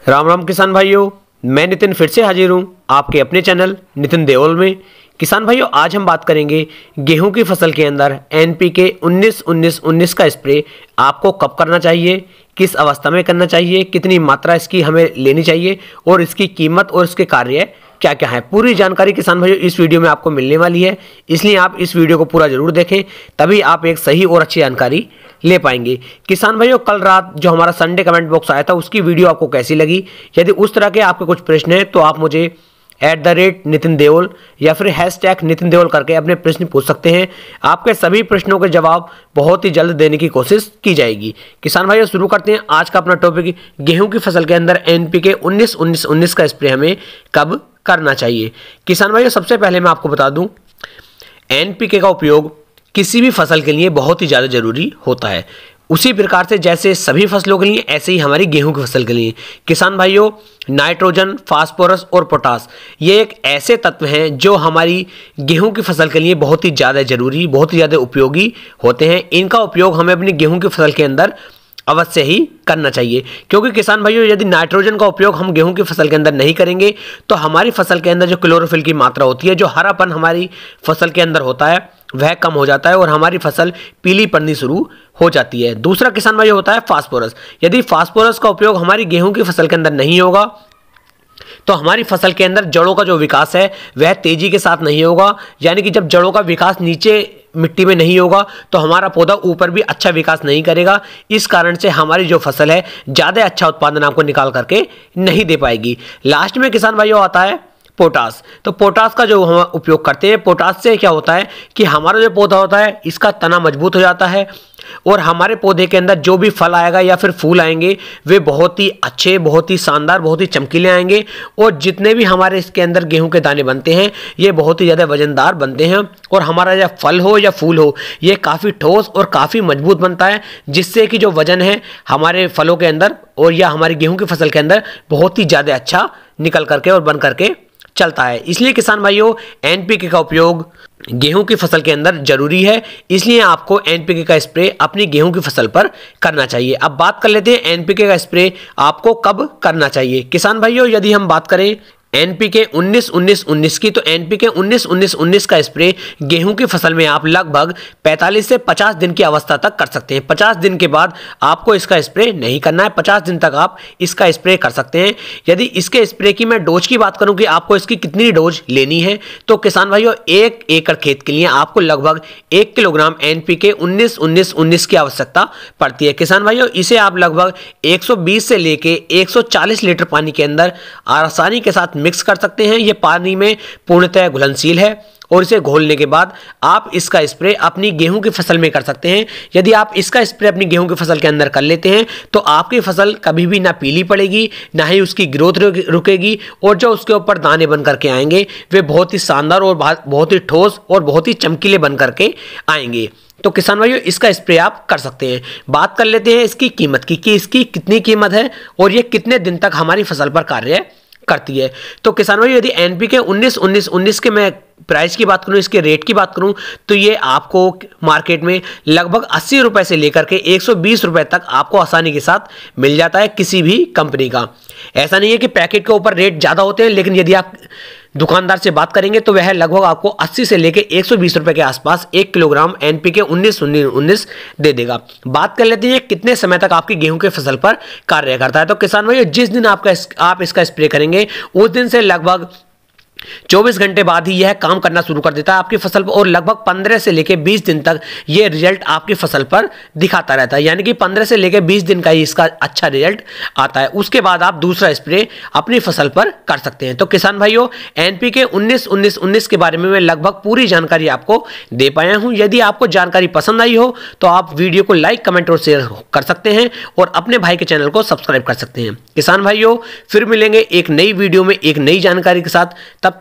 राम राम किसान भाइयों, मैं नितिन फिर से हाजिर हूँ आपके अपने चैनल नितिन देओल में। किसान भाइयों, आज हम बात करेंगे गेहूं की फसल के अंदर एनपीके 19-19-19 का स्प्रे आपको कब करना चाहिए, किस अवस्था में करना चाहिए, कितनी मात्रा इसकी हमें लेनी चाहिए और इसकी कीमत और इसके कार्य क्या क्या है। पूरी जानकारी किसान भाइयों इस वीडियो में आपको मिलने वाली है, इसलिए आप इस वीडियो को पूरा जरूर देखें, तभी आप एक सही और अच्छी जानकारी ले पाएंगे। किसान भाइयों, कल रात जो हमारा संडे कमेंट बॉक्स आया था उसकी वीडियो आपको कैसी लगी? यदि उस तरह के आपके कुछ प्रश्न हैं तो आप मुझे @नितिन देओल या फिर #नितिन देओल करके अपने प्रश्न पूछ सकते हैं। आपके सभी प्रश्नों के जवाब बहुत ही जल्द देने की कोशिश की जाएगी। किसान भाइयों, शुरू करते हैं आज का अपना टॉपिक। गेहूं की फसल के अंदर एनपीके 19-19-19 का स्प्रे हमें कब करना चाहिए? किसान भाइयों, सबसे पहले मैं आपको बता दूं, एनपीके का उपयोग किसी भी फसल के लिए बहुत ही ज़्यादा जरूरी होता है। उसी प्रकार से जैसे सभी फसलों के लिए ऐसे ही हमारी गेहूं की फसल के लिए किसान भाइयों, नाइट्रोजन, फास्फोरस और पोटास ये एक ऐसे तत्व हैं जो हमारी गेहूं की फसल के लिए बहुत ही ज़्यादा जरूरी, बहुत ही ज़्यादा उपयोगी होते हैं। इनका उपयोग हमें अपनी गेहूं की फसल के अंदर अवश्य ही करना चाहिए, क्योंकि किसान भाइयों यदि नाइट्रोजन का उपयोग हम गेहूं की फसल के अंदर नहीं करेंगे तो हमारी फसल के अंदर जो क्लोरोफिल की मात्रा होती है, जो हरापन हमारी फसल के अंदर होता है, वह कम हो जाता है और हमारी फसल पीली पड़नी शुरू हो जाती है। दूसरा किसान भाइयों होता है फास्फोरस। यदि फास्फोरस का उपयोग हमारी गेहूं की फसल के अंदर नहीं होगा तो हमारी फसल के अंदर जड़ों का जो विकास है वह तेजी के साथ नहीं होगा। यानी कि जब जड़ों का विकास नीचे मिट्टी में नहीं होगा तो हमारा पौधा ऊपर भी अच्छा विकास नहीं करेगा। इस कारण से हमारी जो फसल है ज़्यादा अच्छा उत्पादन आपको निकाल करके नहीं दे पाएगी। लास्ट में किसान भाइयों आता है पोटास। तो पोटास का जो हम उपयोग करते हैं, पोटास से क्या होता है कि हमारा जो पौधा होता है इसका तना मजबूत हो जाता है और हमारे पौधे के अंदर जो भी फल आएगा या फिर फूल आएंगे वे बहुत ही अच्छे, बहुत ही शानदार, बहुत ही चमकीले आएंगे और जितने भी हमारे इसके अंदर गेहूं के दाने बनते हैं ये बहुत ही ज़्यादा वजनदार बनते हैं और हमारा या फल हो या फूल हो ये काफ़ी ठोस और काफ़ी मजबूत बनता है, जिससे कि जो वजन है हमारे फलों के अंदर और या हमारी गेहूँ की फसल के अंदर बहुत ही ज़्यादा अच्छा निकल करके और बन करके चलता है। इसलिए किसान भाइयों, एनपीके का उपयोग गेहूं की फसल के अंदर जरूरी है, इसलिए आपको एनपीके का स्प्रे अपनी गेहूं की फसल पर करना चाहिए। अब बात कर लेते हैं एनपीके का स्प्रे आपको कब करना चाहिए। किसान भाइयों, यदि हम बात करें एनपीके 19-19-19 की, तो एनपीके 19-19-19 का स्प्रे गेहूं की फसल में आप लगभग 45 से 50 दिन की अवस्था तक कर सकते हैं। 50 दिन के बाद आपको इसका स्प्रे नहीं करना है, 50 दिन तक आप इसका स्प्रे कर सकते हैं। यदि इसके स्प्रे की मैं डोज की बात करूं कि आपको इसकी कितनी डोज लेनी है, तो किसान भाइयों 1 एकड़ खेत के लिए आपको लगभग 1 किलोग्राम एनपीके 19-19-19 की आवश्यकता पड़ती है। किसान भाइयों, इसे आप लगभग 120 से लेके 140 लीटर पानी के अंदर आसानी के साथ मिक्स कर सकते हैं। यह पानी में पूर्णतः घुलनशील है और इसे घोलने के बाद आप इसका स्प्रे अपनी गेहूं की फसल में कर सकते हैं। यदि आप इसका स्प्रे अपनी गेहूं की फसल के अंदर कर लेते हैं तो आपकी फसल कभी भी ना पीली पड़ेगी, ना ही उसकी ग्रोथ रुकेगी और जो उसके ऊपर दाने बन करके आएंगे वे बहुत ही शानदार और बहुत ही ठोस और बहुत ही चमकीले बन करके आएंगे। तो किसान भाइयों, इसका स्प्रे आप कर सकते हैं। बात कर लेते हैं इसकी कीमत की कि इसकी कितनी कीमत है और ये कितने दिन तक हमारी फसल पर कार्य करती है। तो किसान भाई, यदि एनपीके 19-19-19 के मैं प्राइस की बात करूं, इसके रेट की बात करूं, तो ये आपको मार्केट में लगभग 80 रुपए से लेकर के 120 रुपए तक आपको आसानी के साथ मिल जाता है किसी भी कंपनी का। ऐसा नहीं है कि पैकेट के ऊपर रेट ज़्यादा होते हैं, लेकिन यदि आप दुकानदार से बात करेंगे तो वह लगभग आपको 80 से लेकर 120 रुपए के आसपास 1 किलोग्राम एनपीके 19-19-19 दे देगा। बात कर लेते हैं कितने समय तक आपकी गेहूं के फसल पर कार्य करता है। तो किसान भाई, जिस दिन आप इसका स्प्रे करेंगे उस दिन से लगभग 24 घंटे बाद ही यह काम करना शुरू कर देता है आपकी फसल पर और लगभग 15 से लेकर 20 दिन तक यह रिजल्ट आपकी फसल पर दिखाता रहता है। यानी कि 15 से लेकर 20 दिन का ही इसका अच्छा रिजल्ट आता है। उसके बाद आप दूसरा स्प्रे अपनी फसल पर कर सकते हैं। तो किसान भाइयों, एनपीके 19-19-19 के बारे में मैं लगभग पूरी जानकारी आपको दे पाया हूं। यदि आपको जानकारी पसंद आई हो तो आप वीडियो को लाइक, कमेंट और शेयर कर सकते हैं और अपने भाई के चैनल को सब्सक्राइब कर सकते हैं। किसान भाइयों, फिर मिलेंगे एक नई वीडियो में एक नई जानकारी के साथ। तब